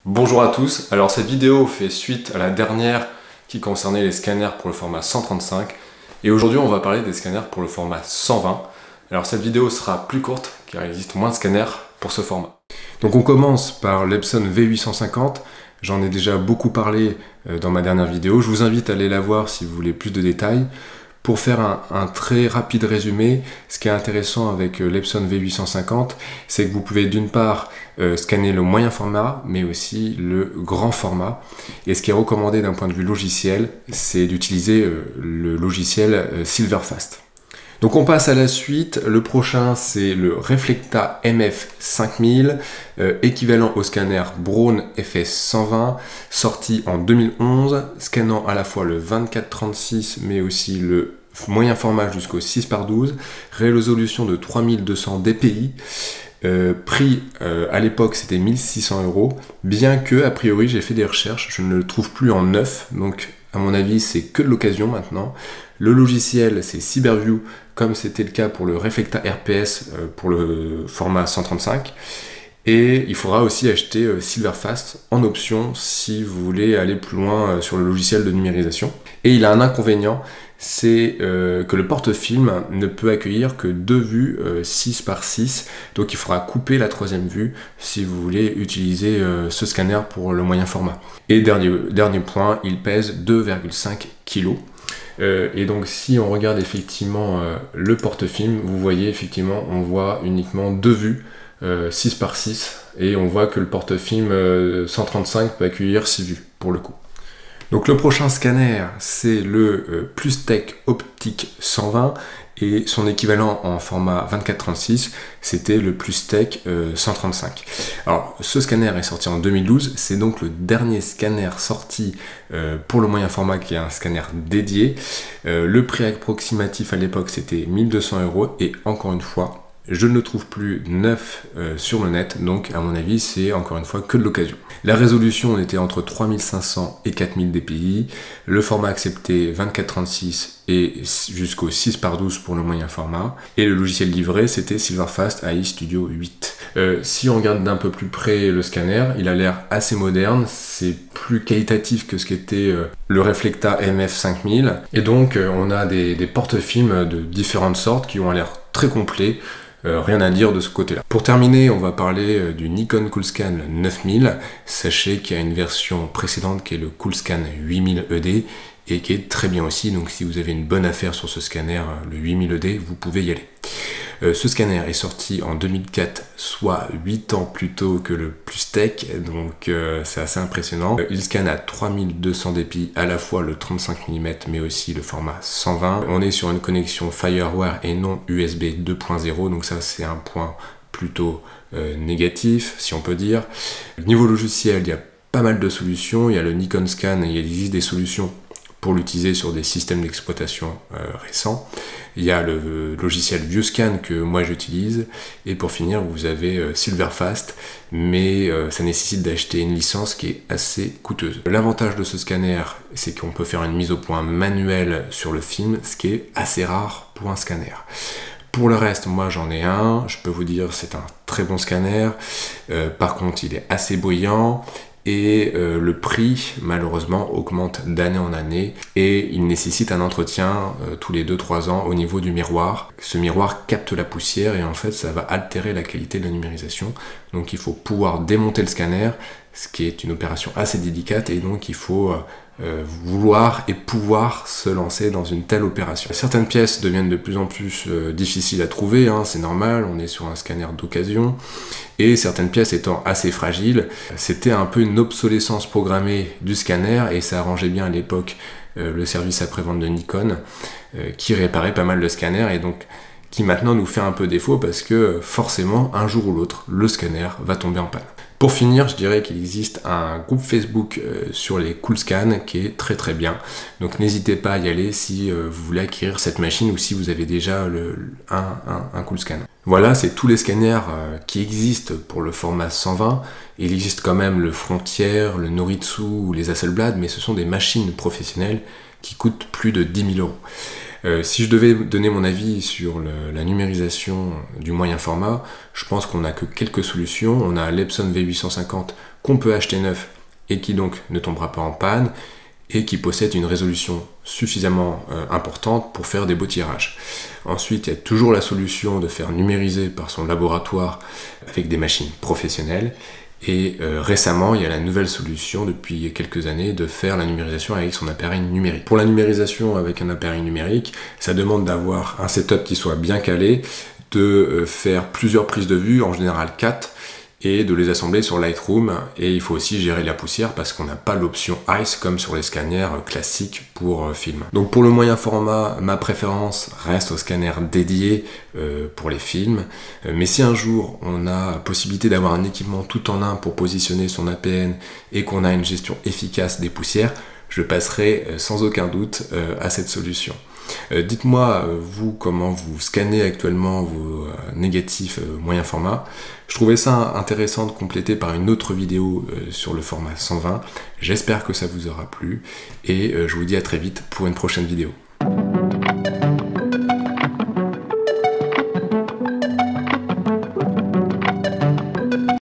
Bonjour à tous, alors cette vidéo fait suite à la dernière qui concernait les scanners pour le format 135 et aujourd'hui on va parler des scanners pour le format 120. Alors cette vidéo sera plus courte car il existe moins de scanners pour ce format. Donc on commence par l'Epson V850, j'en ai déjà beaucoup parlé dans ma dernière vidéo, je vous invite à aller la voir si vous voulez plus de détails. Pour faire un très rapide résumé, ce qui est intéressant avec l'Epson V850, c'est que vous pouvez d'une part scanner le moyen format, mais aussi le grand format. Et ce qui est recommandé d'un point de vue logiciel, c'est d'utiliser le logiciel Silverfast. Donc on passe à la suite, le prochain c'est le Reflecta MF5000, équivalent au scanner Braun FS120, sorti en 2011, scannant à la fois le 24-36 mais aussi le moyen format jusqu'au 6x12, résolution de 3200 dpi, prix à l'époque c'était 1600 €, bien que a priori j'ai fait des recherches, je ne le trouve plus en neuf, donc à mon avis c'est que de l'occasion maintenant. Le logiciel c'est Cyberview, comme c'était le cas pour le Reflecta RPS pour le format 135. Et il faudra aussi acheter Silverfast en option si vous voulez aller plus loin sur le logiciel de numérisation. Et il a un inconvénient, c'est que le porte-film ne peut accueillir que 2 vues 6x6, donc il faudra couper la troisième vue si vous voulez utiliser ce scanner pour le moyen format. Et dernier point, il pèse 2,5 kg. Et donc si on regarde effectivement le porte-film, vous voyez effectivement, on voit uniquement 2 vues 6x6 et on voit que le porte-film 135 peut accueillir 6 vues pour le coup. Donc le prochain scanner c'est le Plus-Tech Optic 120 et son équivalent en format 24-36 c'était le Plus-Tech 135. Alors ce scanner est sorti en 2012, c'est donc le dernier scanner sorti pour le moyen format qui est un scanner dédié. Le prix approximatif à l'époque c'était 1200 € et encore une fois je ne le trouve plus neuf sur le net, donc à mon avis c'est encore une fois que de l'occasion. La résolution on était entre 3500 et 4000 dpi, le format accepté 24-36 et jusqu'au 6x12 pour le moyen format, et le logiciel livré c'était Silverfast AI Studio 8. Si on regarde d'un peu plus près le scanner, il a l'air assez moderne, c'est plus qualitatif que ce qu'était le Reflecta MF5000, et donc on a des porte-films de différentes sortes qui ont l'air très complets. Rien à dire de ce côté-là. Pour terminer, on va parler du Nikon Coolscan 9000. Sachez qu'il y a une version précédente qui est le Coolscan 8000 ED et qui est très bien aussi. Donc si vous avez une bonne affaire sur ce scanner, le 8000 ED, vous pouvez y aller. Ce scanner est sorti en 2004, soit 8 ans plus tôt que le Plus-Tech, donc c'est assez impressionnant. Il scanne à 3200 dpi, à la fois le 35 mm mais aussi le format 120. On est sur une connexion FireWire et non USB 2.0, donc ça c'est un point plutôt négatif, si on peut dire. Niveau logiciel, il y a pas mal de solutions. Il y a le Nikon Scan, il existe des solutions pour l'utiliser sur des systèmes d'exploitation récents. Il y a le logiciel ViewScan que moi j'utilise, et pour finir vous avez Silverfast, mais ça nécessite d'acheter une licence qui est assez coûteuse. L'avantage de ce scanner, c'est qu'on peut faire une mise au point manuelle sur le film, ce qui est assez rare pour un scanner. Pour le reste, moi j'en ai un, je peux vous dire c'est un très bon scanner, par contre il est assez bruyant, et le prix malheureusement augmente d'année en année et il nécessite un entretien tous les 2-3 ans au niveau du miroir. Ce miroir capte la poussière et en fait ça va altérer la qualité de la numérisation, donc il faut pouvoir démonter le scanner, ce qui est une opération assez délicate, et donc il faut vouloir et pouvoir se lancer dans une telle opération. Certaines pièces deviennent de plus en plus difficiles à trouver, hein, c'est normal, on est sur un scanner d'occasion, et certaines pièces étant assez fragiles, c'était un peu une obsolescence programmée du scanner, et ça arrangeait bien à l'époque le service après-vente de Nikon, qui réparait pas mal le scanner, et donc qui maintenant nous fait un peu défaut parce que forcément un jour ou l'autre le scanner va tomber en panne. Pour finir, je dirais qu'il existe un groupe Facebook sur les Coolscan qui est très très bien, donc n'hésitez pas à y aller si vous voulez acquérir cette machine ou si vous avez déjà un Coolscan. Voilà, c'est tous les scanners qui existent pour le format 120. Il existe quand même le Frontier, le Noritsu ou les Hasselblad, mais ce sont des machines professionnelles qui coûtent plus de 10 000 €. Si je devais donner mon avis sur la numérisation du moyen format, je pense qu'on n'a que quelques solutions. On a l'Epson V850 qu'on peut acheter neuf et qui donc ne tombera pas en panne et qui possède une résolution suffisamment importante pour faire des beaux tirages. Ensuite, il y a toujours la solution de faire numériser par son laboratoire avec des machines professionnelles. Et récemment, il y a la nouvelle solution depuis quelques années de faire la numérisation avec son appareil numérique. Pour la numérisation avec un appareil numérique, ça demande d'avoir un setup qui soit bien calé, de faire plusieurs prises de vue, en général 4, et de les assembler sur Lightroom. Et il faut aussi gérer la poussière parce qu'on n'a pas l'option Ice comme sur les scanners classiques pour film. Donc pour le moyen format, ma préférence reste au scanner dédié pour les films. Mais si un jour on a possibilité d'avoir un équipement tout en un pour positionner son APN et qu'on a une gestion efficace des poussières, je passerai sans aucun doute à cette solution. Dites-moi, vous, comment vous scannez actuellement vos négatifs moyen format. Je trouvais ça intéressant de compléter par une autre vidéo sur le format 120. J'espère que ça vous aura plu et je vous dis à très vite pour une prochaine vidéo.